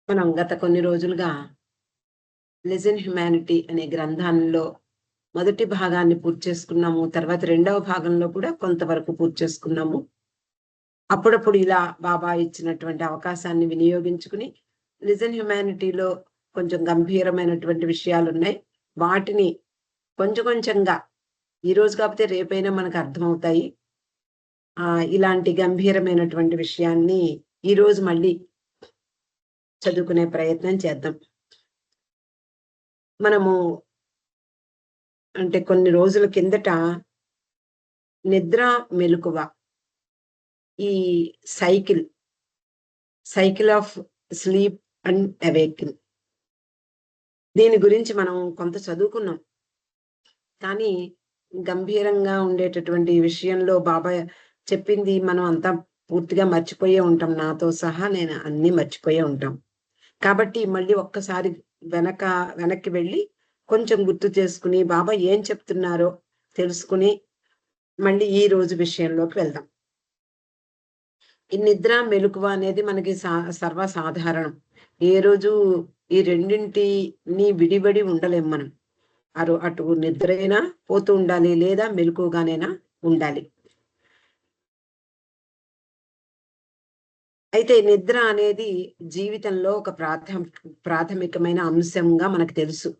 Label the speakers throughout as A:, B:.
A: మనం గత కొన్ని రోజులుగా 'లిజన్ హ్యుమానిటీ' అనే గ్రంథంలో మొదటి భాగాన్ని పూర్తి చేసుకున్నాము. తర్వాత రెండవ భాగంలో కూడా కొంతవరకు పూర్తి చేసుకున్నాము. అప్పుడప్పుడు ఇలా బాబా ఇచ్చినటువంటి అవకాశాన్ని వినియోగించుకుని 'లిజన్ హ్యుమానిటీలో' కొంచెం గంభీరమైనటువంటి విషయాలున్నాయి. వాటిని కొంచెం కొంచెంగా ఈరోజు కాకపోతే రేపైనా మనకు అర్థమవుతాయి. ఇలాంటి గంభీరమైనటువంటి విషయాన్ని ఈరోజు మళ్ళీ చదువుకునే ప్రయత్నం చేద్దాం. మనము అంటే కొన్ని రోజుల కిందట నిద్ర, మెలకువ ఈ cycle, cycle of sleep and awaken దీని గురించి మనం కొంత చదువుకున్నాం. కానీ గంభీరంగా ఉండేటటువంటి విషయంలో బాబా చెప్పింది మనం అంతా పూర్తిగా మర్చిపోయే ఉంటాం. నాతో సహా నేను అన్నీ మర్చిపోయే ఉంటాం. కాబట్టి మళ్ళీ ఒక్కసారి వెనక్కి వెళ్ళి కొంచెం గుర్తు చేసుకుని బాబా ఏం చెప్తున్నారో తెలుసుకుని మళ్ళీ ఈ రోజు విషయంలోకి వెళ్దాం. ఈ నిద్ర, మెలకువ అనేది మనకి సర్వసాధారణం. ఏ రోజు ఈ రెండింటిని విడివడి ఉండలేం మనం. అటు నిద్రైనా పోతూ ఉండాలి, లేదా మెలకువగానైనా ఉండాలి. అయితే నిద్ర అనేది జీవితంలో ఒక ప్రాథమికమైన అంశంగా మనకు తెలుసు.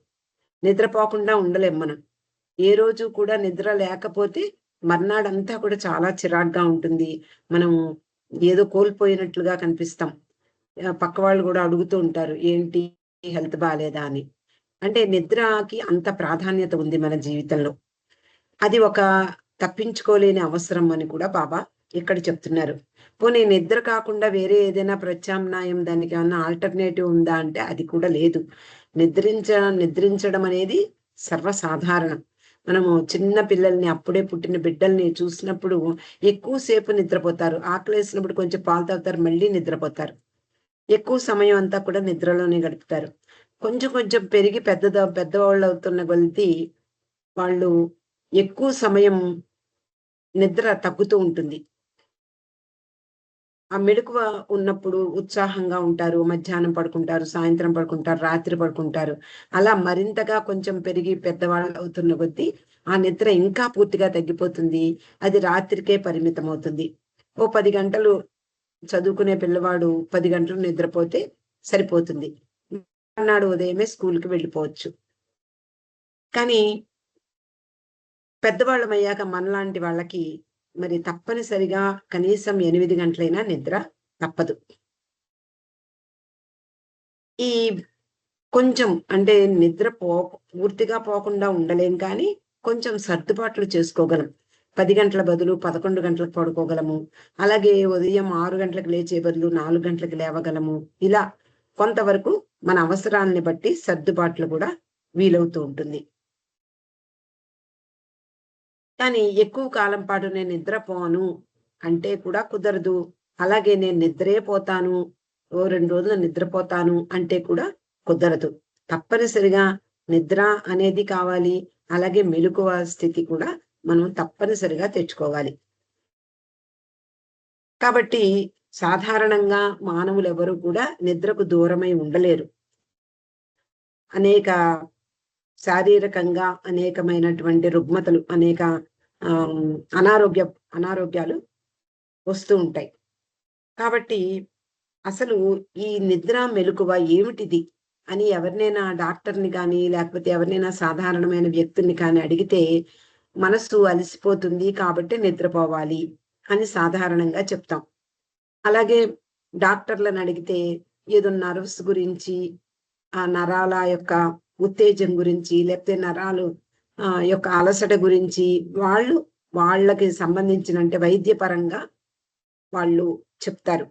A: నిద్రపోకుండా ఉండలేం మనం. ఏ రోజు కూడా నిద్ర లేకపోతే మర్నాడంతా కూడా చాలా చిరాగ్గా ఉంటుంది. మనం ఏదో కోల్పోయినట్లుగా కనిపిస్తాం. పక్క వాళ్ళు కూడా అడుగుతూ ఉంటారు, "ఏంటి హెల్త్ బాలేదా?" అని. అంటే నిద్రకి అంత ప్రాధాన్యత ఉంది మన జీవితంలో. అది ఒక తప్పించుకోలేని అవసరం అని కూడా బాబా ఇక్కడ చెప్తున్నారు. పోనీ నిద్ర కాకుండా వేరే ఏదైనా ప్రత్యామ్నాయం దానికేమన్నా ఆల్టర్‌నేటివ్ ఉందా అంటే అది కూడా లేదు. నిద్రించడం అనేది సర్వసాధారణం. మనము చిన్న పిల్లల్ని, అప్పుడే పుట్టిన బిడ్డల్ని చూసినప్పుడు ఎక్కువ సేపు నిద్రపోతారు. ఆకలేసినప్పుడు కొంచెం పాలు తాగుతారు, మళ్ళీ నిద్రపోతారు. ఎక్కువ సమయం అంతా కూడా నిద్రలోనే గడుపుతారు. కొంచెం కొంచెం పెరిగి పెద్దవాళ్ళవుతున్న కొద్దీ వాళ్ళు ఎక్కువ సమయం నిద్ర తగ్గుతూ ఉంటుంది. ఆ మెలకువ ఉన్నప్పుడు ఉత్సాహంగా ఉంటారు. మధ్యాహ్నం పడుకుంటారు, సాయంత్రం పడుకుంటారు, రాత్రి పడుకుంటారు. అలా మరింతగా కొంచెం పెరిగి పెద్దవాళ్ళవుతున్న కొద్దీ ఆ నిద్ర ఇంకా పూర్తిగా తగ్గిపోతుంది. అది రాత్రికే పరిమితమవుతుంది. ఓ 10 గంటలు చదువుకునే పిల్లవాడు 10 గంటలు నిద్రపోతే సరిపోతుంది. మర్నాడు ఉదయమే స్కూలుకి వెళ్ళిపోవచ్చు. కానీ పెద్దవాళ్ళమయ్యాక మనలాంటి వాళ్ళకి మరి తప్పనిసరిగా కనీసం 8 గంటలైనా నిద్ర తప్పదు. ఈ కొంచెం అంటే నిద్ర పూర్తిగా పోకుండా ఉండలేం కానీ, కొంచెం సర్దుబాట్లు చేసుకోగలం. 10 గంటల బదులు 11 గంటలకు పడుకోగలము. అలాగే ఉదయం 6 గంటలకు లేచే బదులు 4 గంటలకు లేవగలము. ఇలా కొంతవరకు మన అవసరాల్ని బట్టి సర్దుబాట్లు కూడా వీలవుతూ ఉంటుంది. కానీ ఎక్కువ కాలం పాటు నేను నిద్రపోను అంటే కూడా కుదరదు. అలాగే నేను నిద్రే పోతాను, ఓ 2 రోజులు నిద్రపోతాను అంటే కూడా కుదరదు. తప్పనిసరిగా నిద్ర అనేది కావాలి. అలాగే మెలకువ స్థితి కూడా మనం తప్పనిసరిగా తెచ్చుకోవాలి. కాబట్టి సాధారణంగా మానవులెవరు కూడా నిద్రకు దూరమై ఉండలేరు. అనేక శారీరకంగా అనేకమైనటువంటి రుగ్మతలు, అనేక ఆహ్, అనారోగ్యాలు వస్తూ ఉంటాయి. కాబట్టి అసలు ఈ నిద్ర, మెలకువ ఏమిటిది అని ఎవరినైనా డాక్టర్‌ని గాని, లేకపోతే ఎవరినైనా సాధారణమైన వ్యక్తుల్ని కానీ అడిగితే, మనస్సు అలసిపోతుంది కాబట్టి నిద్రపోవాలి అని సాధారణంగా చెప్తాం. అలాగే డాక్టర్‌లని అడిగితే ఏదో నర్వ్స్ గురించి, ఆ నరాల యొక్క ఉత్తేజం గురించి, లేకపోతే నరాలు యొక్క అలసట గురించి వాళ్ళకి సంబంధించిన అంటే వైద్యపరంగా వాళ్ళు చెప్తారు.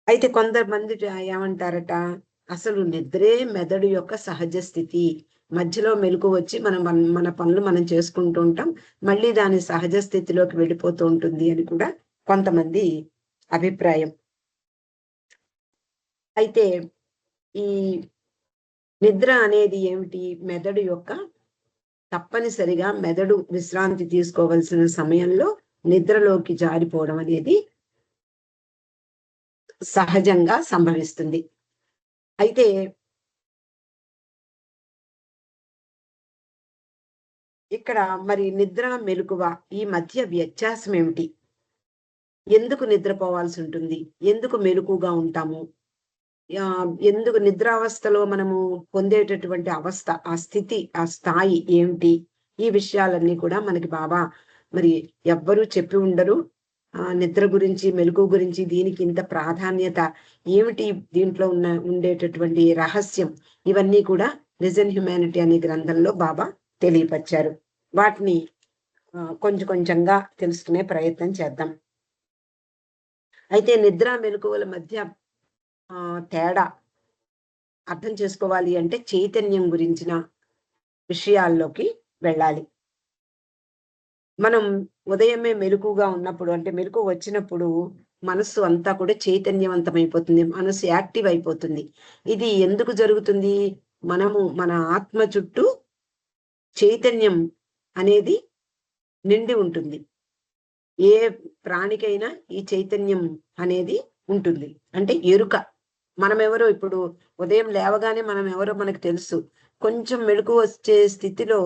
A: అయితే కొంతమంది ఏమంటారట, అసలు నిద్రే మెదడు యొక్క సహజ స్థితి. మధ్యలో మెలుకువొచ్చి మన పనులు మనం చేసుకుంటూ ఉంటాం. మళ్ళీ దాని సహజ స్థితిలోకి వెళ్ళిపోతూ ఉంటుంది అని కూడా కొంతమంది అభిప్రాయం. అయితే ఈ నిద్ర అనేది ఏమిటి? మెదడు యొక్క తప్పనిసరిగా మెదడు విశ్రాంతి తీసుకోవాల్సిన సమయంలో నిద్రలోకి జారిపోవడం అనేది సహజంగా సంభవిస్తుంది. అయితే ఇక్కడ మరి నిద్ర, మెలకువ ఈ మధ్య వ్యత్యాసం ఏమిటి? ఎందుకు నిద్రపోవాల్సి ఉంటుంది? ఎందుకు మెలకువగా ఉంటాము? ఎందుకు నిద్రావస్థలో మనము పొందేటటువంటి అవస్థ, ఆ స్థితి, ఆ స్థాయి ఏమిటి? ఈ విషయాలన్నీ కూడా మనకి బాబా మరి ఎవ్వరూ చెప్పి ఉండరు. నిద్ర గురించి, మెలకువ గురించి దీనికి ఇంత ప్రాధాన్యత ఏమిటి? దీంట్లో ఉండేటటువంటి రహస్యం ఇవన్నీ కూడా 'లిజన్ హ్యుమానిటీ' అనే గ్రంథంలో బాబా తెలియపరిచారు. వాటిని కొంచెం కొంచెంగా తెలుసుకునే ప్రయత్నం చేద్దాం. అయితే నిద్ర, మెలకువల మధ్య తేడా అర్థం చేసుకోవాలి అంటే చైతన్యం గురించిన విషయాల్లోకి వెళ్ళాలి. మనం ఉదయమే మెలకువగా ఉన్నప్పుడు అంటే మెలకువ వచ్చినప్పుడు మనస్సు అంతా కూడా చైతన్యవంతమైపోతుంది. మనస్సు యాక్టివ్ అయిపోతుంది. ఇది ఎందుకు జరుగుతుంది? మనము మన ఆత్మ చుట్టూ చైతన్యం అనేది నిండి ఉంటుంది. ఏ ప్రాణికైనా ఈ చైతన్యం అనేది ఉంటుంది. అంటే ఎరుక. మనమెవరో ఇప్పుడు ఉదయం లేవగానే మనం ఎవరో మనకు తెలుసు. కొంచెం మెలుకువ వచ్చే స్థితిలో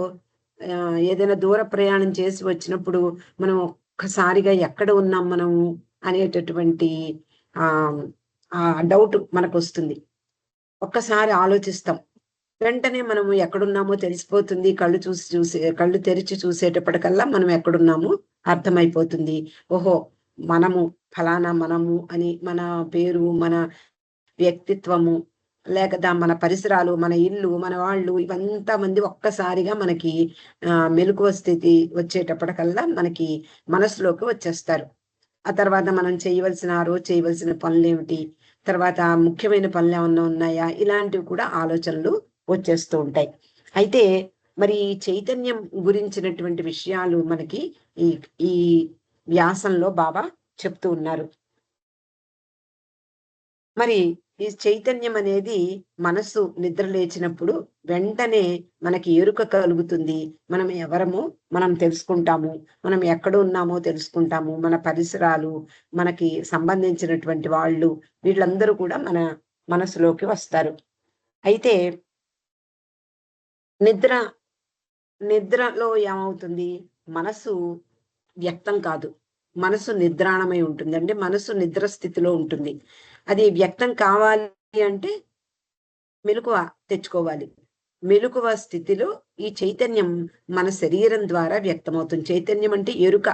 A: ఏదైనా దూర ప్రయాణం చేసి వచ్చినప్పుడు మనం ఒక్కసారిగా ఎక్కడ ఉన్నాం మనము అనేటటువంటి ఆహ్, ఆ డౌట్ మనకొస్తుంది. ఒక్కసారి ఆలోచిస్తాం. వెంటనే మనము ఎక్కడున్నామో తెలిసిపోతుంది. కళ్ళు తెరిచి చూసేటప్పటికల్లా మనం ఎక్కడున్నామో అర్థమైపోతుంది. ఓహో! మనము ఫలానా మనము అని మన పేరు, మన వ్యక్తిత్వము, మన పరిసరాలు, మన ఇల్లు, మన వాళ్ళు ఇవంతా మంది ఒక్కసారిగా మనకి మెలకువ స్థితి వచ్చేటప్పటికల్లా మనకి మనసులోకి వచ్చేస్తారు. ఆ తర్వాత మనం చేయవలసిన ఆ రోజు చేయవలసిన పనులేమిటి? తర్వాత ముఖ్యమైన పనులేమన్నా ఉన్నాయా? ఇలాంటివి కూడా ఆలోచనలు వచ్చేస్తూ ఉంటాయి. అయితే మరి ఈ చైతన్యం గురించినటువంటి విషయాలు మనకి ఈ ఈ వ్యాసంలో బాబా చెప్తూ ఉన్నారు. మరి ఈ చైతన్యం అనేది మనస్సు నిద్ర లేచినప్పుడు వెంటనే మనకి ఎరుక కలుగుతుంది. మనం ఎవరమో మనం తెలుసుకుంటాము. మనం ఎక్కడ ఉన్నామో తెలుసుకుంటాము. మన పరిసరాలు, మనకి సంబంధించినటువంటి వాళ్ళు వీళ్ళందరూ కూడా మన మనసులోకి వస్తారు. అయితే నిద్ర నిద్రలో ఏమవుతుంది? మనసు వ్యక్తం కాదు. మనసు నిద్రాణమై ఉంటుంది. అంటే మనసు నిద్ర స్థితిలో ఉంటుంది. అది వ్యక్తం కావాలి అంటే మెలకువ తెచ్చుకోవాలి. మెలకువ స్థితిలో ఈ చైతన్యం మన శరీరం ద్వారా వ్యక్తమవుతుంది. చైతన్యం అంటే ఎరుక.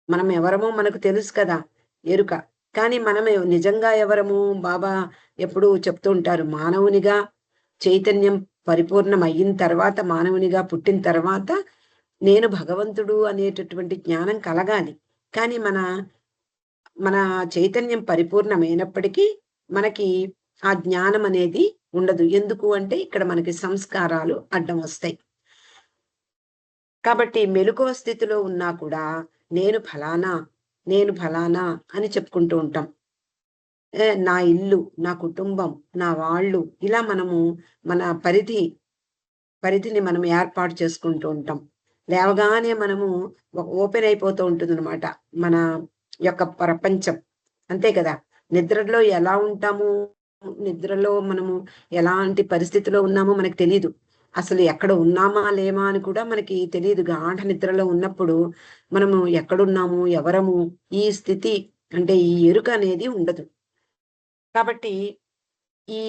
A: మనం ఎవరమో మనకు తెలుసు కదా! ఎరుక. కానీ మనమే నిజంగా ఎవరము? బాబా ఎప్పుడూ చెప్తూ ఉంటారు. మానవునిగా చైతన్యం పరిపూర్ణమయిన తర్వాత, మానవునిగా పుట్టిన తర్వాత నేను భగవంతుడు అనేటటువంటి జ్ఞానం కలగాలి. కానీ మన చైతన్యం పరిపూర్ణమైనప్పటికీ మనకి ఆ జ్ఞానం అనేది ఉండదు. ఎందుకు అంటే ఇక్కడ మనకి సంస్కారాలు అడ్డం వస్తాయి. కాబట్టి మెలకువ స్థితిలో ఉన్నా కూడా నేను ఫలానా, నేను ఫలానా అని చెప్పుకుంటూ ఉంటాం. నా ఇల్లు, నా కుటుంబం, నా వాళ్ళు ఇలా మనము మన పరిధిని మనం ఏర్పాటు చేసుకుంటూ ఉంటాం. లేవగానే మనము ఓపెన్ అయిపోతూ ఉంటుందనమాట. మన యొక్క ప్రపంచం. అంతే కదా! నిద్రలో ఎలా ఉంటాము? నిద్రలో మనము ఎలాంటి పరిస్థితిలో ఉన్నామో మనకు తెలీదు. అసలు ఎక్కడ ఉన్నామా? లేమా? అని కూడా మనకి తెలీదు. గాఢ నిద్రలో ఉన్నప్పుడు మనము ఎక్కడున్నాము? ఎవరము? ఈ స్థితి అంటే ఈ ఎరుక అనేది ఉండదు. కాబట్టి ఈ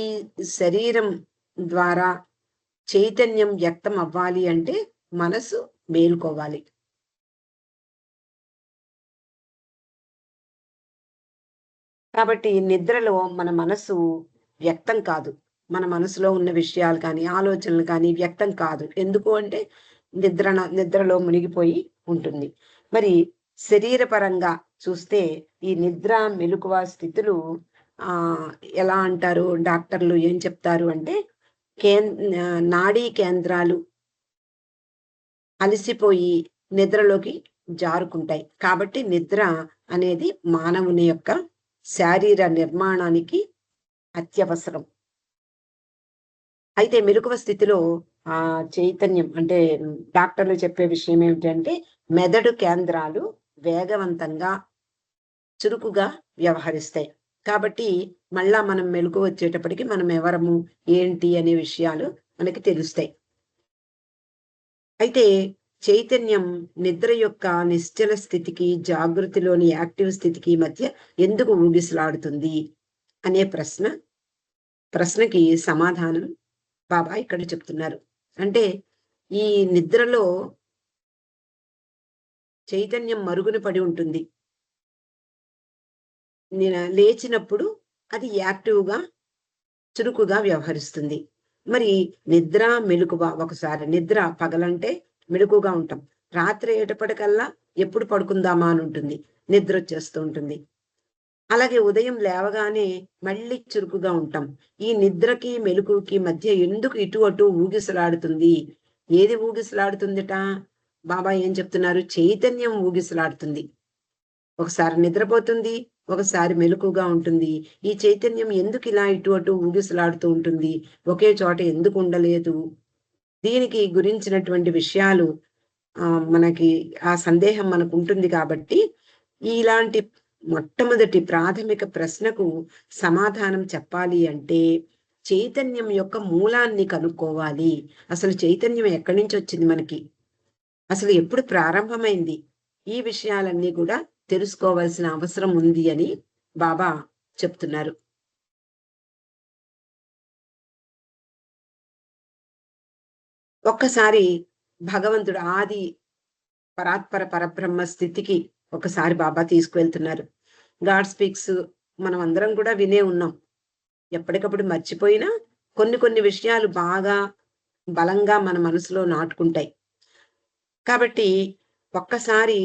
A: శరీరం ద్వారా చైతన్యం వ్యక్తం అవ్వాలి అంటే మనసు మేలుకోవాలి. కాబట్టి నిద్రలో మన మనసు వ్యక్తం కాదు. మన మనసులో ఉన్న విషయాలు కానీ, ఆలోచనలు కానీ వ్యక్తం కాదు. ఎందుకు అంటే నిద్రలో మునిగిపోయి ఉంటుంది. మరి శరీరపరంగా చూస్తే ఈ నిద్ర, మెలకువ స్థితులు ఆహ్, ఎలా అంటారు డాక్టర్లు ఏం చెప్తారు అంటే కేన్ నాడీ కేంద్రాలు అలసిపోయి నిద్రలోకి జారుకుంటాయి. కాబట్టి నిద్ర అనేది మానవుని యొక్క శారీర నిర్మాణానికి అత్యవసరం. అయితే మెలకువ స్థితిలో చైతన్యం అంటే డాక్టర్లు చెప్పే విషయం ఏమిటంటే మెదడు కేంద్రాలు వేగవంతంగా, చురుకుగా వ్యవహరిస్తాయి. కాబట్టి మళ్ళా మనం మెలకు వచ్చేటప్పటికి మనం ఎవరము ఏంటి అనే విషయాలు మనకి తెలుస్తాయి. అయితే చైతన్యం నిద్ర యొక్క నిశ్చల స్థితికి, జాగృతిలోని యాక్టివ్ స్థితికి మధ్య ఎందుకు ఊగిసలాడుతుంది అనే ప్రశ్నకి సమాధానం బాబా ఇక్కడ చెప్తున్నారు. అంటే ఈ నిద్రలో చైతన్యం మరుగున పడి ఉంటుంది. లేచినప్పుడు అది యాక్టివ్‌గా, చురుకుగా వ్యవహరిస్తుంది. మరి నిద్ర, మెలకువ ఒకసారి నిద్ర పగలంటే మెలకువగా ఉంటాం. రాత్రి అయ్యేటప్పటికల్లా ఎప్పుడు పడుకుందామా అని ఉంటుంది. నిద్రొచ్చేస్తూ ఉంటుంది. అలాగే ఉదయం లేవగానే మళ్ళీ చురుకుగా ఉంటాం. ఈ నిద్రకి, మెలకువకి మధ్య ఎందుకు ఇటు అటు ఊగిసలాడుతుంది? ఏది ఊగిసలాడుతుందట? బాబా ఏం చెప్తున్నారు? చైతన్యం ఊగిసలాడుతుంది. ఒకసారి నిద్రపోతుంది, ఒకసారి మెలకువగా ఉంటుంది. ఈ చైతన్యం ఎందుకు ఇలా ఇటు అటు ఊగిసలాడుతూ ఉంటుంది? ఒకే చోట ఎందుకు ఉండలేదు? దీనికి గురించినటువంటి విషయాలు మనకి ఆ సందేహం మనకుంటుంది కాబట్టి, ఇలాంటి మొట్టమొదటి ప్రాథమిక ప్రశ్నకు సమాధానం చెప్పాలి అంటే, చైతన్యం యొక్క మూలాన్ని కనుక్కోవాలి. అసలు చైతన్యం ఎక్కడి నుంచొచ్చింది మనకి? అసలు ఎప్పుడు ప్రారంభమైంది? ఈ విషయాలన్నీ కూడా తెలుసుకోవాల్సిన అవసరం ఉంది అని బాబా చెప్తున్నారు. ఒక్కసారి భగవంతుడు ఆది పరాత్పర పరబ్రహ్మ స్థితికి ఒకసారి బాబా తీసుకువెళ్తున్నారు. గాడ్ స్పీక్స్ మనం అందరం కూడా వినే ఉన్నాం. ఎప్పటికప్పుడు మర్చిపోయినా కొన్ని కొన్ని విషయాలు బాగా బలంగా మన మనసులో నాటుకుంటాయి. కాబట్టి ఒక్కసారి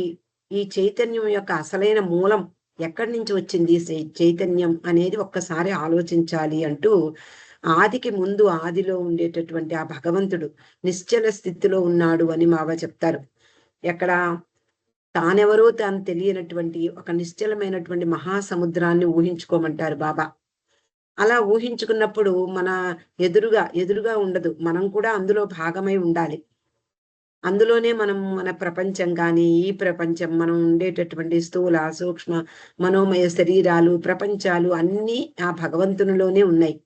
A: ఈ చైతన్యం యొక్క అసలైన మూలం ఎక్కడి నుంచి వచ్చింది చైతన్యం అనేది ఒక్కసారి ఆలోచించాలి అంటూ ఆదికి ముందు ఆదిలో ఉండేటటువంటి ఆ భగవంతుడు నిశ్చల స్థితిలో ఉన్నాడు అని బాబా చెప్తారు. ఎక్కడ తానెవరో తాను తెలియనటువంటి ఒక నిశ్చలమైనటువంటి మహాసముద్రాన్ని ఊహించుకోమంటారు బాబా. అలా ఊహించుకున్నప్పుడు మన ఎదురుగా ఉండదు. మనం కూడా అందులో భాగమై ఉండాలి. అందులోనే మనం మన ప్రపంచం కానీ, ఈ ప్రపంచం మనం ఉండేటటువంటి స్థూల, సూక్ష్మ, మనోమయ శరీరాలు, ప్రపంచాలు అన్నీ ఆ భగవంతునిలోనే ఉన్నాయి.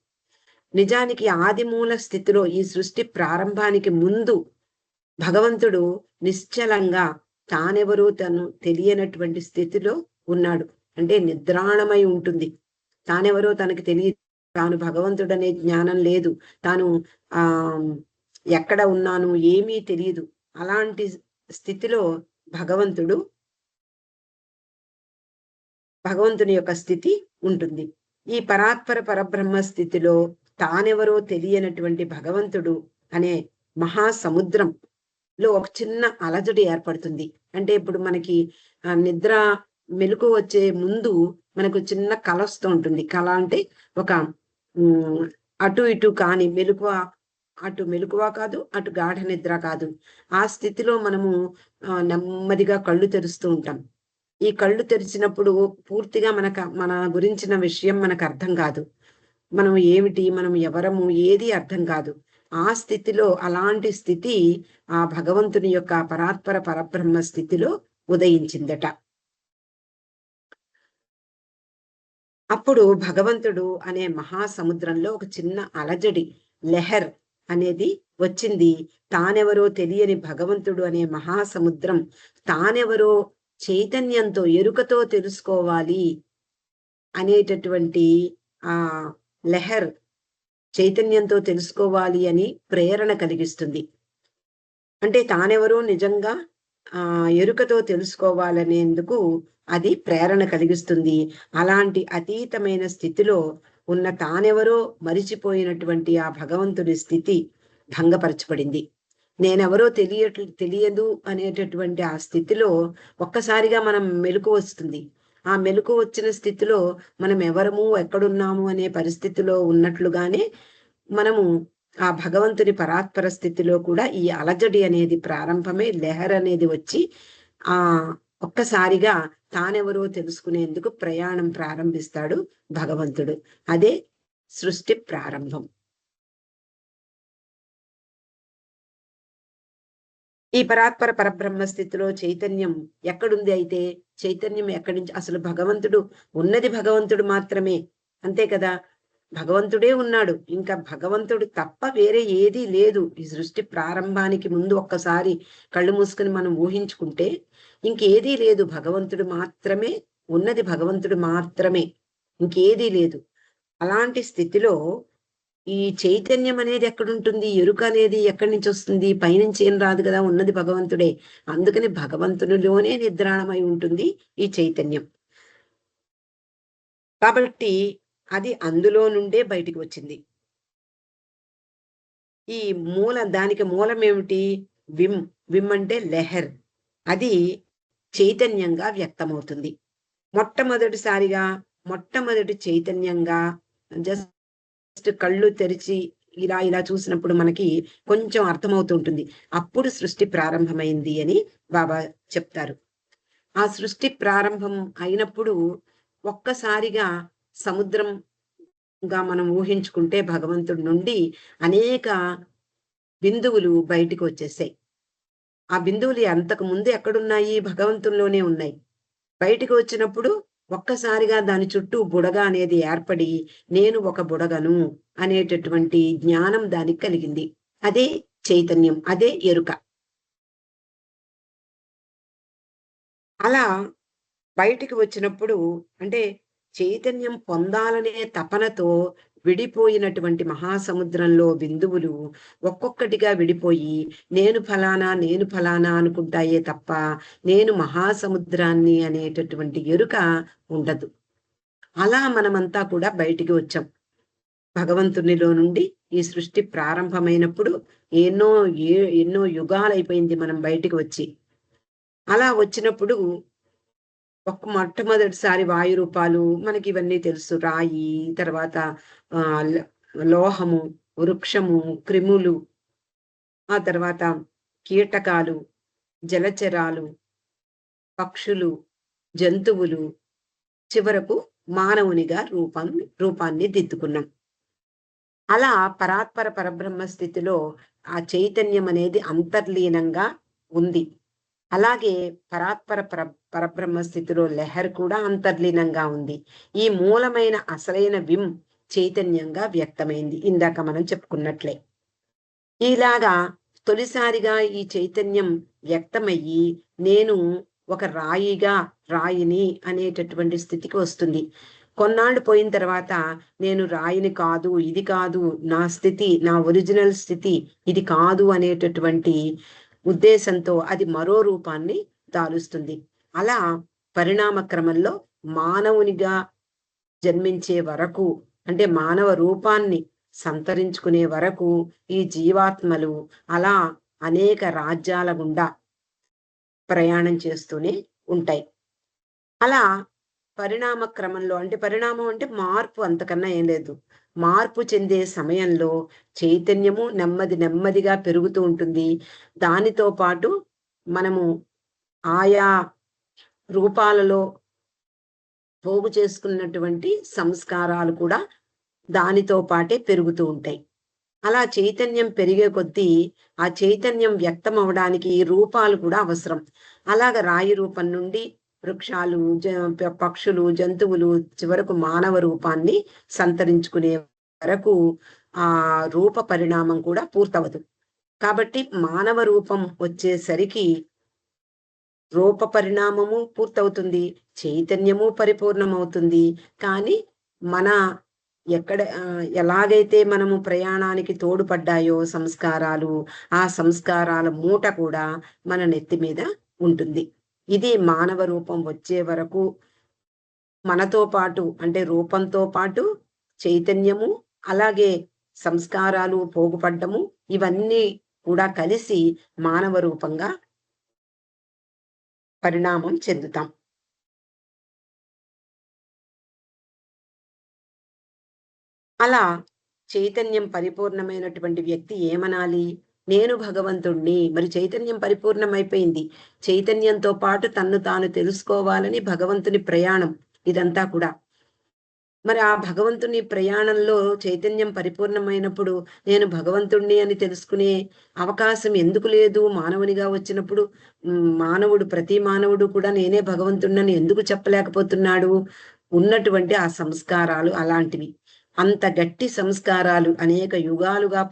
A: నిజానికి ఆదిమూల స్థితిలో ఈ సృష్టి ప్రారంభానికి ముందు భగవంతుడు నిశ్చలంగా తానెవరో తను తెలియనటువంటి స్థితిలో ఉన్నాడు. అంటే నిద్రాణమై ఉంటుంది. తానెవరో తనకి తెలియదు. తాను భగవంతుడనే జ్ఞానం లేదు. తాను ఆహ్, ఎక్కడ ఉన్నాను ఏమీ తెలియదు. అలాంటి స్థితిలో భగవంతుడు భగవంతుని యొక్క స్థితి ఉంటుంది. ఈ పరాత్పర పరబ్రహ్మ స్థితిలో తానెవరో తెలియనటువంటి భగవంతుడు అనే మహాసముద్రంలో ఒక చిన్న అలజడి ఏర్పడుతుంది. అంటే ఇప్పుడు మనకి నిద్ర మెలుకువ వచ్చే ముందు మనకు చిన్న కల వస్తూ ఉంటుంది. కల అంటే ఒక అటు ఇటు కాని మెలుకువ, అటు మెలుకువ కాదు, అటు గాఢ నిద్ర కాదు. ఆ స్థితిలో మనము నెమ్మదిగా కళ్ళు తెరుస్తూ ఉంటాం. ఈ కళ్ళు తెరిచినప్పుడు పూర్తిగా మన గురించిన విషయం మనకు అర్థం కాదు. మనం ఏమిటి? మనం ఎవరము? ఏది అర్థం కాదు. ఆ స్థితిలో అలాంటి స్థితి ఆ భగవంతుని యొక్క పరాత్పర పరబ్రహ్మ స్థితిలో ఉదయించిందట. అప్పుడు భగవంతుడు అనే మహాసముద్రంలో ఒక చిన్న అలజడి, లెహర్ అనేది వచ్చింది. తానెవరో తెలియని భగవంతుడు అనే మహాసముద్రం తానెవరో చైతన్యంతో, ఎరుకతో తెలుసుకోవాలి అనేటటువంటి ఆ లెహర్ చైతన్యంతో తెలుసుకోవాలి అని ప్రేరణ కలిగిస్తుంది. అంటే తానెవరో నిజంగా ఎరుకతో తెలుసుకోవాలనేందుకు అది ప్రేరణ కలిగిస్తుంది. అలాంటి అతీతమైన స్థితిలో ఉన్న తానెవరో మరిచిపోయినటువంటి ఆ భగవంతుడి స్థితి భంగపరచబడింది. నేనెవరో తెలియదు అనేటటువంటి ఆ స్థితిలో ఒక్కసారిగా మనం మెలుకువ వస్తుంది. ఆ మెలుకువ వచ్చిన స్థితిలో మనం ఎవరము, ఎక్కడున్నాము అనే పరిస్థితిలో ఉన్నట్లుగానే మనము ఆ భగవంతుని పరాత్పర స్థితిలో కూడా ఈ అలజడి అనేది ప్రారంభమై లెహర్ అనేది వచ్చి ఆ ఒక్కసారిగా తానెవరో తెలుసుకునేందుకు ప్రయాణం ప్రారంభిస్తాడు భగవంతుడు. అదే సృష్టి ప్రారంభం. ఈ పరాత్పర పరబ్రహ్మ స్థితిలో చైతన్యం ఎక్కడుంది అయితే? చైతన్యం ఎక్కడి నుంచి? అసలు భగవంతుడు ఉన్నది భగవంతుడు మాత్రమే. అంతే కదా! భగవంతుడే ఉన్నాడు. ఇంకా భగవంతుడు తప్ప వేరే ఏదీ లేదు. ఈ సృష్టి ప్రారంభానికి ముందు ఒక్కసారి కళ్ళు మూసుకొని మనం ఊహించుకుంటే ఇంకేదీ లేదు. భగవంతుడు మాత్రమే ఉన్నది, భగవంతుడు మాత్రమే. ఇంకేదీ లేదు. అలాంటి స్థితిలో ఈ చైతన్యం అనేది ఎక్కడుంటుంది? ఎరుక అనేది ఎక్కడి నుంచొస్తుంది? పైనుంచి ఏం రాదు గదా! ఉన్నది భగవంతుడే. అందుకని భగవంతునిలోనే నిద్రాణమై ఉంటుంది ఈ చైతన్యం. కాబట్టి అది అందులో నుండే బయటికి వచ్చింది. ఈ దానికి మూలమేమిటి? విమ్. విమ్ అంటే లెహర్. అది చైతన్యంగా వ్యక్తమవుతుంది. మొట్టమొదటిసారిగా మొట్టమొదటి చైతన్యంగా జస్ట్ కళ్ళు తెరిచి ఇలా ఇలా చూసినప్పుడు మనకి కొంచెం అర్థమవుతూ ఉంటుంది. అప్పుడు సృష్టి ప్రారంభమైంది అని బాబా చెప్తారు. ఆ సృష్టి ప్రారంభం అయినప్పుడు ఒక్కసారిగా సముద్రంగా మనం ఊహించుకుంటే భగవంతుడి నుండి అనేక బిందువులు బయటికి వచ్చేసాయి. ఆ బిందువులు అంతకు ముందు ఎక్కడున్నాయి? భగవంతుల్లోనే ఉన్నాయి. బయటికి వచ్చినప్పుడు ఒక్కసారిగా దాని చుట్టూ బుడగ అనేది ఏర్పడి, నేను ఒక బుడగను అనేటటువంటి జ్ఞానం దానికి కలిగింది. అదే చైతన్యం. అదే ఎరుక. అలా బయటికి వచ్చినప్పుడు అంటే చైతన్యం పొందాలనే తపనతో విడిపోయినటువంటి మహాసముద్రంలో బిందువులు ఒక్కొక్కటిగా విడిపోయి నేను ఫలానా అనుకుంటాయే తప్ప నేను మహాసముద్రాన్ని అనేటటువంటి ఎరుక ఉండదు. అలా మనమంతా కూడా బయటికి వచ్చాం. భగవంతునిలో నుండి ఈ సృష్టి ప్రారంభమైనప్పుడు ఎన్నో ఎన్నో యుగాలైపోయింది మనం బయటికి వచ్చి. అలా వచ్చినప్పుడు మొట్టమొదటిసారి వాయు రూపాలు మనకి ఇవన్నీ తెలుసు. రాయి, తర్వాత లోహము, వృక్షము, క్రిములు, ఆ తర్వాత కీటకాలు, జలచరాలు, పక్షులు, జంతువులు, చివరకు మానవునిగా రూపాన్ని దిద్దుకున్నాం. అలా పరాత్పర పరబ్రహ్మ స్థితిలో ఆ చైతన్యం అనేది అంతర్లీనంగా ఉంది. అలాగే పరాత్పర పరబ్రహ్మ స్థితిలో లెహర్ కూడా అంతర్లీనంగా ఉంది. ఈ మూలమైన అసలైన విమ్ చైతన్యంగా వ్యక్తమైంది. ఇందాక మనం చెప్పుకున్నట్లే. ఇలాగా తొలిసారిగా ఈ చైతన్యం వ్యక్తమయ్యి నేను ఒక రాయిని అనేటటువంటి స్థితికి వస్తుంది. కొన్నాళ్ళు పోయిన తర్వాత నేను రాయిని కాదు, ఇది కాదు, నా స్థితి, నా ఒరిజినల్ స్థితి ఇది కాదు అనేటటువంటి ఉద్దేశంతో అది మరో రూపాన్ని దాలుస్తుంది. అలా పరిణామ క్రమంలో మానవునిగా జన్మించే వరకు అంటే మానవ రూపాన్ని సంతరించుకునే వరకు ఈ జీవాత్మలు అలా అనేక రాజ్యాల గుండా ప్రయాణం చేస్తూనే ఉంటాయి. అలా పరిణామ క్రమంలో అంటే పరిణామం అంటే మార్పు, అంతకన్నా ఏం లేదు. మార్పు చెందే సమయంలో చైతన్యము నెమ్మదిగా పెరుగుతూ ఉంటుంది. దానితో పాటు మనము ఆయా రూపాలలో పోగు చేసుకున్నటువంటి సంస్కారాలు కూడా దానితో పాటే పెరుగుతూ ఉంటాయి. అలా చైతన్యం పెరిగే కొద్దీ ఆ చైతన్యం వ్యక్తం అవ్వడానికి రూపాలు కూడా అవసరం. అలాగ రాయి రూపం నుండి వృక్షాలు, పక్షులు, జంతువులు, చివరకు మానవ రూపాన్ని సంతరించుకునే వరకు ఆ రూప పరిణామం కూడా పూర్తవదు. కాబట్టి మానవ రూపం వచ్చేసరికి రూప పరిణామము పూర్తవుతుంది. చైతన్యము పరిపూర్ణమవుతుంది. కానీ మన ఎలాగైతే మనము ప్రయాణానికి తోడ్పడ్డాయో సంస్కారాలు, ఆ సంస్కారాల మూట కూడా మన నెత్తి మీద ఉంటుంది. ఇది మానవ రూపం వచ్చే వరకు మనతో పాటు అంటే రూపంతో పాటు చైతన్యము, అలాగే సంస్కారాలు పోగుపడ్డము, ఇవన్నీ కూడా కలిసి మానవ రూపంగా పరిణామం చెందుతాం. అలా చైతన్యం పరిపూర్ణమైనటువంటి వ్యక్తి ఏమనాలి? నేను భగవంతుణ్ణి. మరి చైతన్యం పరిపూర్ణమైపోయింది. చైతన్యంతో పాటు తన్ను తాను తెలుసుకోవాలని భగవంతుని ప్రయాణం ఇదంతా కూడా. మరి ఆ భగవంతుని ప్రయాణంలో చైతన్యం పరిపూర్ణమైనప్పుడు నేను భగవంతుణ్ణి అని తెలుసుకునే అవకాశం ఎందుకు లేదు మానవునిగా వచ్చినప్పుడు? ప్రతి మానవుడు కూడా నేనే భగవంతుడినని ఎందుకు చెప్పలేకపోతున్నాడు? ఉన్నటువంటి ఆ సంస్కారాలు అలాంటివి. అంత గట్టి సంస్కారాలు అనేక యుగాలుగా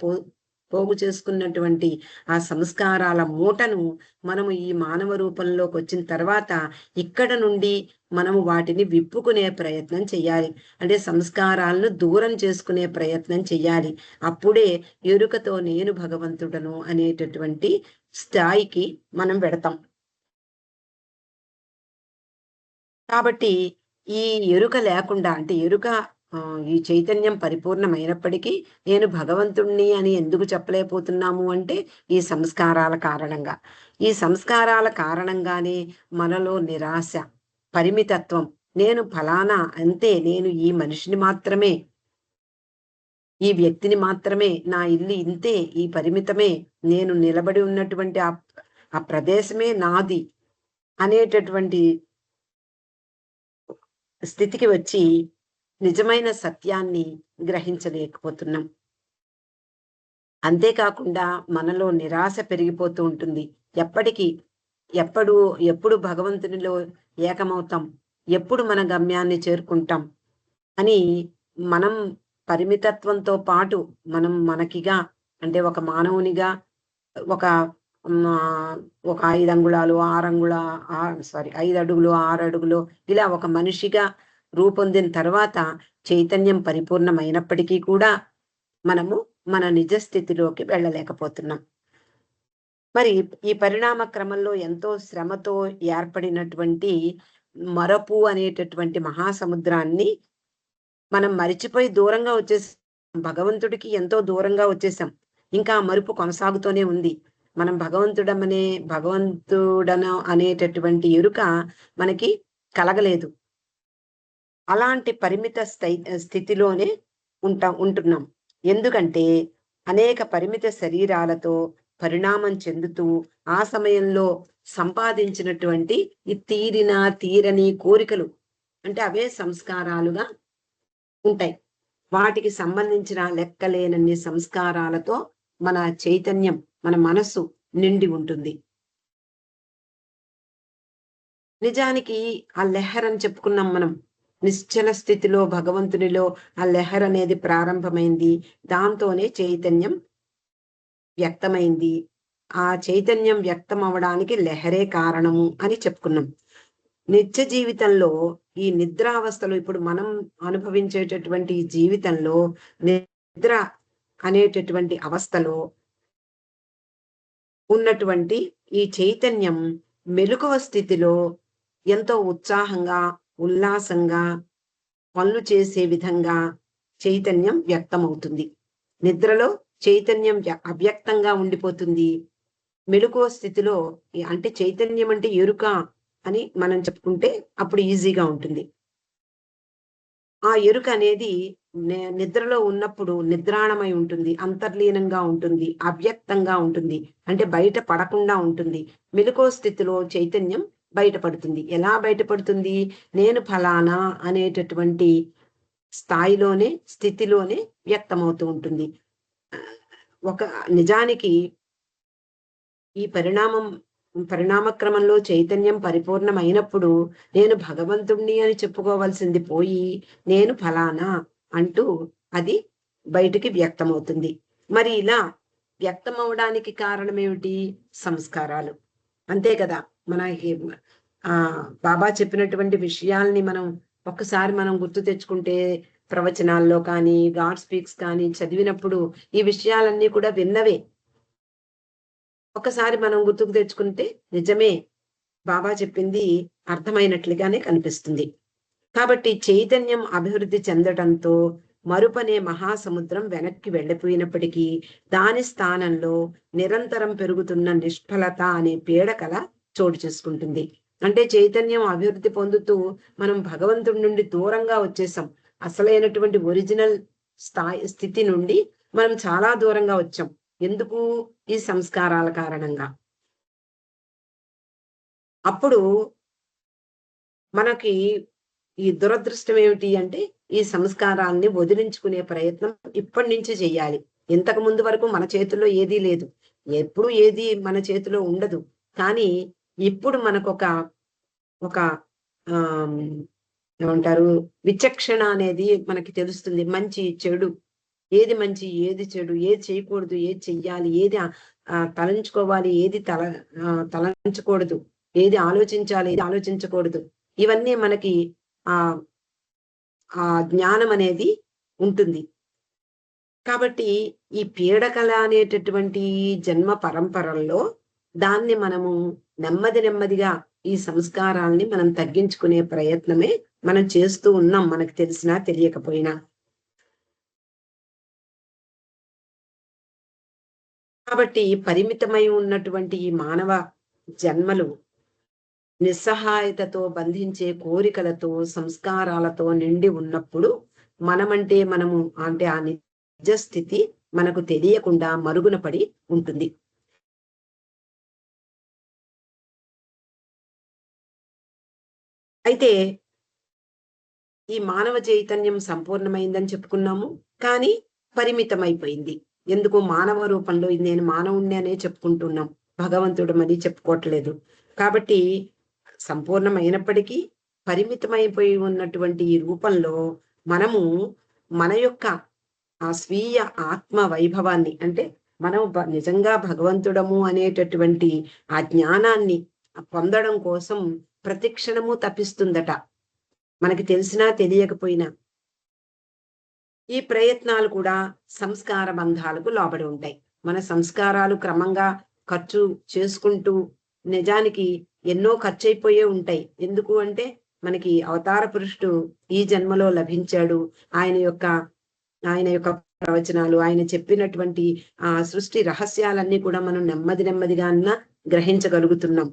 A: పోగు చేసుకున్నటువంటి ఆ సంస్కారాల మూటను మనము ఈ మానవ రూపంలోకొచ్చిన తర్వాత ఇక్కడ నుండి మనము వాటిని విప్పుకునే ప్రయత్నం చెయ్యాలి. అంటే సంస్కారాలను దూరం చేసుకునే ప్రయత్నం చెయ్యాలి. అప్పుడే ఎరుకతో నేను భగవంతుడను అనేటటువంటి స్థాయికి మనం వెడతాం. కాబట్టి ఈ ఎరుక లేకుండా అంటే ఈ చైతన్యం పరిపూర్ణమైనప్పటికీ నేను భగవంతుణ్ణి అని ఎందుకు చెప్పలేకపోతున్నాము అంటే ఈ సంస్కారాల కారణంగా. ఈ సంస్కారాల కారణంగానే మనలో నిరాశ, పరిమితత్వం, నేను ఫలానా అంతే, నేను ఈ మనిషిని మాత్రమే, ఈ వ్యక్తిని మాత్రమే, నా ఇల్లు ఇంతే, ఈ పరిమితమే, నేను నిలబడి ఉన్నటువంటి ఆ ప్రదేశమే నాది అనేటటువంటి స్థితికి వచ్చి నిజమైన సత్యాన్ని గ్రహించలేకపోతున్నాం. అంతేకాకుండా మనలో నిరాశ పెరిగిపోతూ ఉంటుంది. ఎప్పటికీ ఎప్పుడు ఎప్పుడు భగవంతునిలో ఏకమవుతాం? ఎప్పుడు మన గమ్యాన్ని చేరుకుంటాం? అని మనం పరిమితత్వంతో పాటు మనం మనకిగా అంటే ఒక మానవునిగా ఒక ఒక 5 అంగుళాలు, 6 అంగుళ 5 అడుగులు, 6 అడుగులు ఇలా ఒక మనిషిగా రూపొందిన తర్వాత చైతన్యం పరిపూర్ణమైనప్పటికీ కూడా మనము మన నిజ స్థితిలోకి వెళ్ళలేకపోతున్నాం. మరి ఈ పరిణామ క్రమంలో ఎంతో శ్రమతో ఏర్పడినటువంటి మరపు అనేటటువంటి మహాసముద్రాన్ని మనం మరిచిపోయి దూరంగా వచ్చేసాం. భగవంతుడికి ఎంతో దూరంగా వచ్చేసాం. ఇంకా ఆ మరుపు కొనసాగుతూనే ఉంది. మనం భగవంతుడను అనేటటువంటి ఎరుక మనకి కలగలేదు. అలాంటి పరిమిత స్థితిలోనే ఉంటున్నాం. ఎందుకంటే అనేక పరిమిత శరీరాలతో పరిణామం చెందుతూ ఆ సమయంలో సంపాదించినటువంటి ఈ తీరని కోరికలు అంటే అవే సంస్కారాలుగా ఉంటాయి. వాటికి సంబంధించిన లెక్కలేనన్ని సంస్కారాలతో మన చైతన్యం, మన మనస్సు నిండి ఉంటుంది. నిజానికి ఆ లెహర్ అని చెప్పుకున్నాం మనం. నిశ్చల స్థితిలో భగవంతునిలో ఆ లెహర్ అనేది ప్రారంభమైంది. దాంతోనే చైతన్యం వ్యక్తమైంది. ఆ చైతన్యం వ్యక్తం అవ్వడానికి లెహరే కారణము అని చెప్పుకున్నాం. నిత్య జీవితంలో ఈ నిద్రావస్థలో ఇప్పుడు మనం అనుభవించేటటువంటి ఈ జీవితంలో నిద్ర అనేటటువంటి అవస్థలో ఉన్నటువంటి ఈ చైతన్యం మెలకువ స్థితిలో ఎంతో ఉత్సాహంగా, ఉల్లాసంగా పనులు చేసే విధంగా చైతన్యం వ్యక్తమవుతుంది. నిద్రలో చైతన్యం అవ్యక్తంగా ఉండిపోతుంది. మెలకువ స్థితిలో అంటే చైతన్యం అంటే ఎరుక అని మనం చెప్పుకుంటే అప్పుడు ఈజీగా ఉంటుంది. ఆ ఎరుక అనేది నిద్రలో ఉన్నప్పుడు నిద్రాణమై ఉంటుంది. అంతర్లీనంగా ఉంటుంది. అవ్యక్తంగా ఉంటుంది. అంటే బయట పడకుండా ఉంటుంది. మెలకువ స్థితిలో చైతన్యం బయటపడుతుంది. ఎలా బయటపడుతుంది? నేను ఫలానా అనేటటువంటి స్థాయిలోనే, స్థితిలోనే వ్యక్తమవుతూ ఉంటుంది. ఒక నిజానికి ఈ పరిణామ క్రమంలో చైతన్యం పరిపూర్ణమైనప్పుడు నేను భగవంతుణ్ణి అని చెప్పుకోవాల్సింది పోయి నేను ఫలానా అంటూ అది బయటికి వ్యక్తమవుతుంది. మరి ఇలా వ్యక్తమవడానికి కారణమేమిటి? సంస్కారాలు. అంతే కదా! మనకి బాబా చెప్పినటువంటి విషయాల్ని మనం ఒక్కసారి మనం గుర్తు తెచ్చుకుంటే ప్రవచనాల్లో కానీ, గాడ్ స్పీక్స్ కానీ చదివినప్పుడు ఈ విషయాలన్నీ కూడా విన్నవే. ఒకసారి మనం గుర్తుకు తెచ్చుకుంటే నిజమే బాబా చెప్పింది అర్థమైనట్లుగానే కనిపిస్తుంది. కాబట్టి చైతన్యం అభివృద్ధి చెందటంతో మరుపనే మహాసముద్రం వెనక్కి వెళ్ళిపోయినప్పటికీ దాని స్థానంలో నిరంతరం పెరుగుతున్న నిష్ఫలత అనే పీడకల చోటు చేసుకుంటుంది. అంటే చైతన్యం అభివృద్ధి పొందుతూ మనం భగవంతుడి నుండి దూరంగా వచ్చేసాం. అసలైనటువంటి ఒరిజినల్ స్థితి నుండి మనం చాలా దూరంగా వచ్చాం. ఎందుకు? ఈ సంస్కారాల కారణంగా. అప్పుడు మనకి ఈ దురదృష్టం ఏమిటి అంటే, ఈ సంస్కారాల్ని వదిలించుకునే ప్రయత్నం ఇప్పటి నుంచి చెయ్యాలి. ఇంతకు ముందు వరకు మన చేతుల్లో ఏదీ లేదు. ఎప్పుడు ఏది మన చేతిలో ఉండదు. కానీ ఇప్పుడు మనకొక ఒక ఆహ్, ఏమంటారు విచక్షణ అనేది మనకి తెలుస్తుంది. మంచి, చెడు, ఏది మంచి, ఏది చెడు, ఏది చేయకూడదు, ఏది చెయ్యాలి, ఏది తలంచుకోవాలి, ఏది తలంచకూడదు, ఏది ఆలోచించాలి, ఏది ఆలోచించకూడదు. ఇవన్నీ మనకి ఆహ్, ఆ జ్ఞానం అనేది ఉంటుంది. కాబట్టి ఈ పీడకల అనేటటువంటి జన్మ పరంపరల్లో దాన్ని మనము నెమ్మది నెమ్మదిగా ఈ సంస్కారాల్ని మనం తగ్గించుకునే ప్రయత్నమే మనం చేస్తూ ఉన్నాం. మనకు తెలిసినా తెలియకపోయినా. కాబట్టి పరిమితమై ఉన్నటువంటి ఈ మానవ జన్మలు నిస్సహాయతతో బంధించే కోరికలతో, సంస్కారాలతో నిండి ఉన్నప్పుడు మనమంటే మనము అంటే ఆ నిజ స్థితి మనకు తెలియకుండా మరుగున పడి ఉంటుంది. అయితే ఈ మానవ చైతన్యం సంపూర్ణమైందని చెప్పుకున్నాము. కానీ పరిమితమైపోయింది. ఎందుకు మానవ రూపంలో ఇది నేను మానవుడిని అనే చెప్పుకుంటున్నాం. భగవంతుడమని చెప్పుకోవట్లేదు. కాబట్టి సంపూర్ణమైనప్పటికీ పరిమితమైపోయి ఉన్నటువంటి ఈ రూపంలో మనము మన యొక్క ఆ స్వీయ ఆత్మ వైభవాన్ని అంటే మనం నిజంగా భగవంతుడము అనేటటువంటి ఆ జ్ఞానాన్ని పొందడం కోసం ప్రతి క్షణము తపిస్తుందట. మనకి తెలిసినా తెలియకపోయినా. ఈ ప్రయత్నాలు కూడా సంస్కార బంధాలకు లోబడి ఉంటాయి. మన సంస్కారాలు క్రమంగా ఖర్చు చేసుకుంటూ నిజానికి ఎన్నో ఖర్చయిపోయే ఉంటాయి. ఎందుకు అంటే మనకి అవతార పురుషుడు ఈ జన్మలో లభించాడు. ఆయన యొక్క ఆయన యొక్క ప్రవచనాలు, ఆయన చెప్పినటువంటి సృష్టి రహస్యాలన్నీ కూడా మనం నెమ్మది నెమ్మదిగా గ్రహించగలుగుతున్నాం.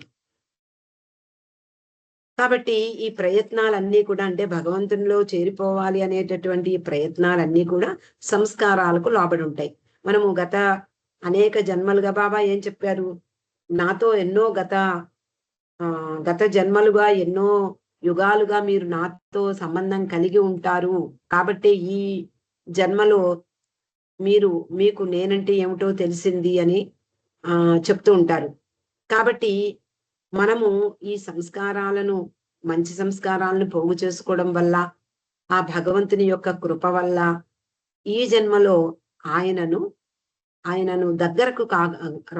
A: కాబట్టి ఈ ప్రయత్నాలన్నీ కూడా అంటే భగవంతునిలో చేరిపోవాలి అనేటటువంటి ఈ ప్రయత్నాలన్నీ కూడా సంస్కారాలకు లోబడి ఉంటాయి. మనము అనేక జన్మలుగా బాబా ఏం చెప్పారు? నాతో ఎన్నో గత జన్మలుగా ఎన్నో యుగాలుగా మీరు నాతో సంబంధం కలిగి ఉంటారు. కాబట్టి ఈ జన్మలో మీకు నేనంటే ఏమిటో తెలిసింది అని చెప్తూ ఉంటారు. కాబట్టి మనము ఈ సంస్కారాలను మంచి సంస్కారాలను పోగు చేసుకోవడం వల్ల, ఆ భగవంతుని యొక్క కృప వల్ల ఈ జన్మలో ఆయనను, ఆయనను దగ్గరకు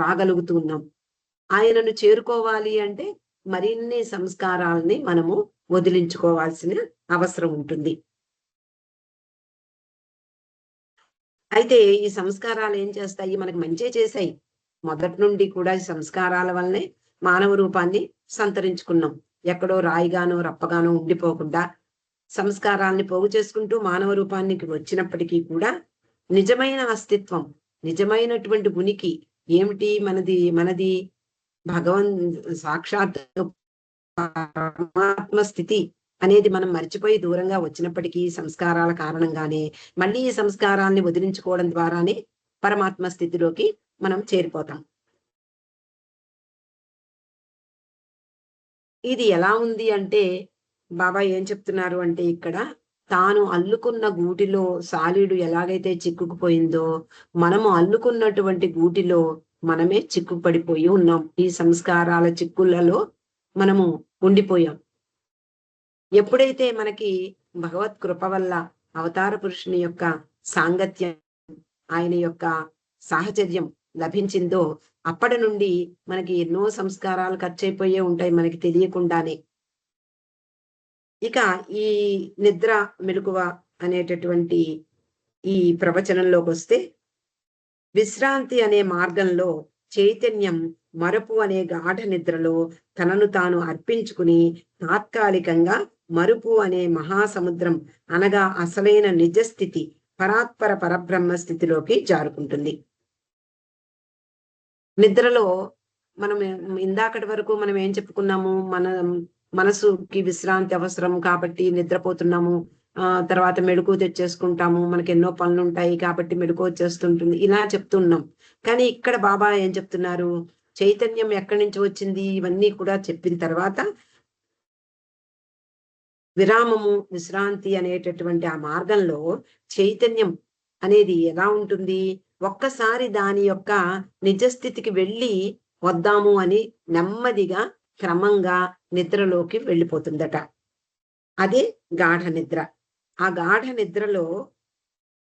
A: రాగలుగుతున్నాం. ఆయనను చేరుకోవాలి అంటే మరిన్ని సంస్కారాల్ని మనము వదిలించుకోవాల్సిన అవసరం ఉంటుంది. అయితే ఈ సంస్కారాలు ఏం చేస్తాయి? మనకు మంచే చేశాయి. మొదటి నుండి కూడా ఈ సంస్కారాల వల్లనే మానవ రూపాన్ని సంతరించుకున్నాం. ఎక్కడో రాయిగానో, రప్పగానో ఉండిపోకుండా సంస్కారాల్ని పోగు చేసుకుంటూ మానవ రూపానికి వచ్చినప్పటికీ కూడా నిజమైన అస్తిత్వం, నిజమైనటువంటి ఉనికి ఏమిటి మనది? మనది భగవన్ సాక్షాత్ పరమాత్మ స్థితి అనేది మనం మర్చిపోయి దూరంగా వచ్చినప్పటికీ సంస్కారాల కారణంగానే మళ్ళీ ఈ సంస్కారాల్ని వదిలించుకోవడం ద్వారానే పరమాత్మ స్థితిలోకి మనం చేరిపోతాం. ఇది ఎలా ఉంది అంటే బాబా ఏం చెప్తున్నారు అంటే ఇక్కడ తాను అల్లుకున్న గూటిలో సాలీడు ఎలాగైతే చిక్కుకుపోయిందో మనము అల్లుకున్నటువంటి గూటిలో మనమే చిక్కుపడిపోయి ఉన్నాం. ఈ సంస్కారాల చిక్కులలో మనము ఉండిపోయాం. ఎప్పుడైతే మనకి భగవత్ కృప వల్ల అవతార పురుషుని యొక్క సాంగత్యం, ఆయన యొక్క సాహచర్యం లభించిందో అప్పటి నుండి మనకి ఎన్నో సంస్కారాలు ఖర్చయిపోయే ఉంటాయి మనకి తెలియకుండానే. ఇక ఈ నిద్ర మెలకువ అనేటటువంటి ఈ ప్రవచనంలోకొస్తే విశ్రాంతి అనే మార్గంలో చైతన్యం మరపు అనే గాఢ నిద్రలో తనను తాను అర్పించుకుని తాత్కాలికంగా మరుపు అనే మహాసముద్రం అనగా అసలైన నిజస్థితి పరాత్పర పరబ్రహ్మ స్థితిలోకి జారుకుంటుంది. నిద్రలో మనం ఇందాకటి వరకు మనం ఏం చెప్పుకున్నాము? మన మనసుకి విశ్రాంతి అవసరం కాబట్టి నిద్రపోతున్నాము. తర్వాత మెళకువ తెచ్చేసుకుంటాము. మనకెన్నో పనులుంటాయి కాబట్టి మెళకువ వచ్చేస్తుంటుంది. ఇలా చెప్తున్నాం. కానీ ఇక్కడ బాబా ఏం చెప్తున్నారు? చైతన్యం ఎక్కడి నుంచి వచ్చింది? ఇవన్నీ కూడా చెప్పిన తర్వాత విరామము, విశ్రాంతి అనేటటువంటి ఆ మార్గంలో చైతన్యం అనేది ఎలా ఉంటుంది? ఒక్కసారి దాని యొక్క నిజస్థితికి వెళ్ళి వద్దాము అని నెమ్మదిగా, క్రమంగా నిద్రలోకి వెళ్ళిపోతుందట. అదే గాఢ నిద్ర. ఆ గాఢ నిద్రలో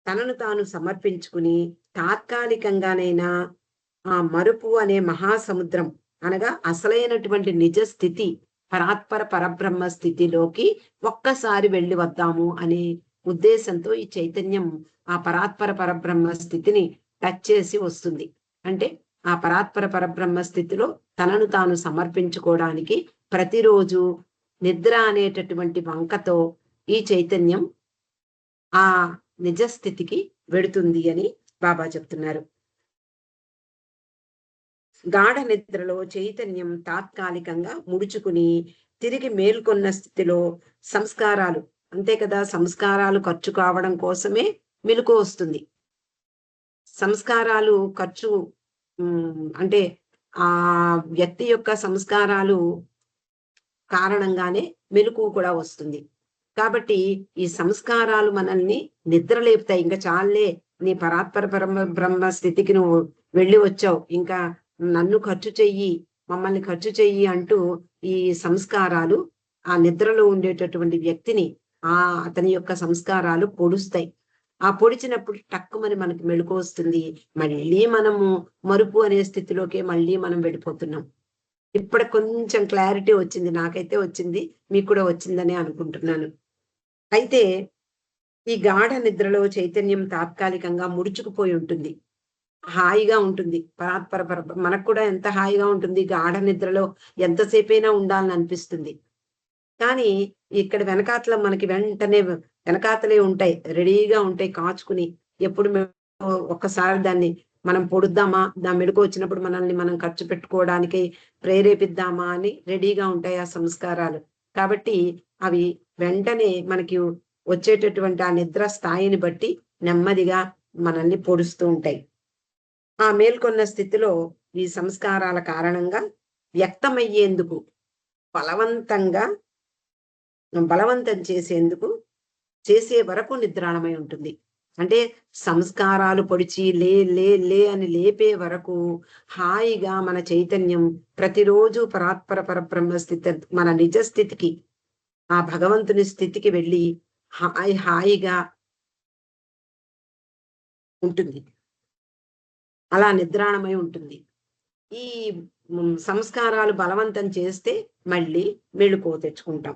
A: తనను తాను సమర్పించుకుని తాత్కాలికంగానైనా ఆ మరుపు అనే మహాసముద్రం అనగా అసలైనటువంటి నిజ స్థితి పరాత్పర పరబ్రహ్మ స్థితిలోకి ఒక్కసారి వెళ్ళి వద్దాము అనే ఉద్దేశంతో ఈ చైతన్యం ఆ పరాత్పర పరబ్రహ్మ స్థితిని టచ్ చేసి వస్తుంది. అంటే ఆ పరాత్పర పరబ్రహ్మ స్థితిలో తనను తాను సమర్పించుకోవడానికి ప్రతిరోజు నిద్ర అనేటటువంటి వంకతో ఈ చైతన్యం ఆ నిజస్థితికి వెడుతుంది అని బాబా చెప్తున్నారు. గాఢ నిద్రలో చైతన్యం తాత్కాలికంగా ముడుచుకుని తిరిగి మేల్కొన్న స్థితిలో సంస్కారాలు అంతే కదా, సంస్కారాలు ఖర్చు కావడం కోసమే మెలుకు వస్తుంది. సంస్కారాలు ఖర్చు అంటే ఆ వ్యక్తి యొక్క సంస్కారాలు కారణంగానే మెలుకు కూడా వస్తుంది. కాబట్టి ఈ సంస్కారాలు మనల్ని నిద్రలేపుతాయి. ఇంకా చాలే, నీ పరాత్పర బ్రహ్మ స్థితికి నువ్వు వెళ్ళి వచ్చావు, ఇంకా నన్ను ఖర్చు చెయ్యి, మమ్మల్ని ఖర్చు చెయ్యి అంటూ ఈ సంస్కారాలు ఆ నిద్రలో ఉండేటటువంటి వ్యక్తిని అతని యొక్క సంస్కారాలు పొడుస్తాయి. ఆ పొడిచినప్పుడు టక్కుమని మనకి మెళుకు వస్తుంది. మళ్ళీ మనము మరుపు అనే స్థితిలోకే మళ్ళీ మనం వెళ్ళిపోతున్నాం. ఇప్పుడు కొంచెం క్లారిటీ వచ్చింది, నాకైతే వచ్చింది, మీకు కూడా వచ్చిందని అనుకుంటున్నాను. అయితే ఈ గాఢ నిద్రలో చైతన్యం తాత్కాలికంగా ముడుచుకుపోయి ఉంటుంది, హాయిగా ఉంటుంది. పరాత్పర మనకు కూడా ఎంత హాయిగా ఉంటుంది, గాఢ నిద్రలో ఎంతసేపైనా ఉండాలని అనిపిస్తుంది. కానీ ఇక్కడ వెనకాతల మనకి వెంటనే వెనకాతలే ఉంటాయి, రెడీగా ఉంటాయి కాచుకుని. ఎప్పుడు ఒక్కసారి దాన్ని మనం పొడుద్దామా, దాని మెడుకు వచ్చినప్పుడు మనల్ని మనం ఖర్చు పెట్టుకోవడానికి ప్రేరేపిద్దామా అని రెడీగా ఉంటాయి ఆ సంస్కారాలు. కాబట్టి అవి వెంటనే మనకి వచ్చేటటువంటి ఆ నిద్ర స్థాయిని బట్టి నెమ్మదిగా మనల్ని పొడుస్తూ ఉంటాయి. ఆ మేల్కొన్న స్థితిలో ఈ సంస్కారాల కారణంగా వ్యక్తమయ్యేందుకు బలవంతం చేసే వరకు నిద్రాణమై ఉంటుంది. అంటే సంస్కారాలు పొడిచి లే లే లే అని లేపే వరకు హాయిగా మన చైతన్యం ప్రతిరోజు పరాత్పర పరబ్రహ్మ స్థితి, మన నిజ స్థితికి, ఆ భగవంతుని స్థితికి వెళ్ళి హాయిగా ఉంటుంది. అలా నిద్రాణమై ఉంటుంది. ఈ సంస్కారాలు బలవంతం చేస్తే మళ్ళీ మెళుకువ తెచ్చుకుంటాం.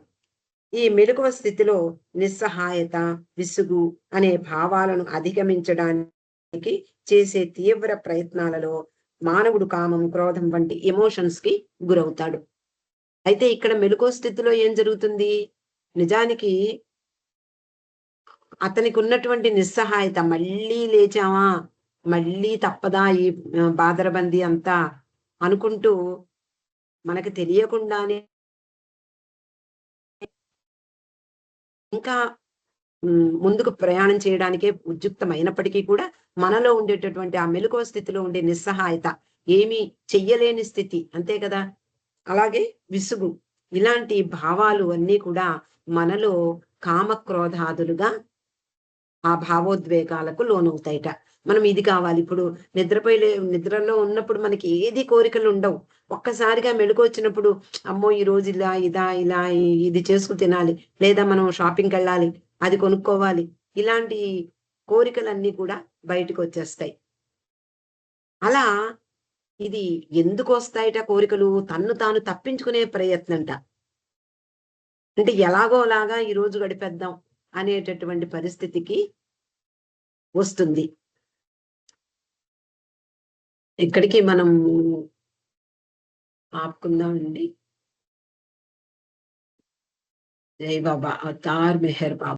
A: ఈ మెలకువ స్థితిలో నిస్సహాయత, విసుగు అనే భావాలను అధిగమించడానికి చేసే తీవ్ర ప్రయత్నాలలో మానవుడు కామం, క్రోధం వంటి ఎమోషన్స్ కి గురవుతాడు. అయితే ఇక్కడ మెలకువ స్థితిలో ఏం జరుగుతుంది? నిజానికి అతనికి ఉన్నటువంటి నిస్సహాయత, మళ్ళీ లేచామా, మళ్ళీ తప్పదా ఈ బాదరబందీ అంతా అనుకుంటూ మనకు తెలియకుండానే ఇంకా ముందుకు ప్రయాణం చేయడానికే ఉద్యుక్తమైనప్పటికీ కూడా మనలో ఉండేటటువంటి ఆ మెలకువ స్థితిలో ఉండే నిస్సహాయత, ఏమీ చెయ్యలేని స్థితి, అంతే కదా. అలాగే విసుగు, ఇలాంటి భావాలు అన్నీ కూడా మనలో కామక్రోధాదులుగా ఆ భావోద్వేగాలకు లోనవుతాయిట. మనం ఇది కావాలి, ఇప్పుడు నిద్రలో ఉన్నప్పుడు మనకి ఏది కోరికలు ఉండవు. ఒక్కసారిగా మెళుకు వచ్చినప్పుడు అమ్మో ఈ రోజు ఇలా ఇది చేసుకుని తినాలి, లేదా మనం షాపింగ్కి వెళ్ళాలి, అది కొనుక్కోవాలి, ఇలాంటి కోరికలన్నీ కూడా బయటకు వచ్చేస్తాయి. అలా ఇది ఎందుకు వస్తాయిట కోరికలు? తన్ను తాను తప్పించుకునే ప్రయత్నంట. అంటే ఎలాగోలాగా ఈ రోజు గడిపేద్దాం అనేటటువంటి పరిస్థితికి వస్తుంది. ఇక్కడికి మనం ఆపుకుందామండి. జై బాబా, అవతార్ మెహర్ బాబా.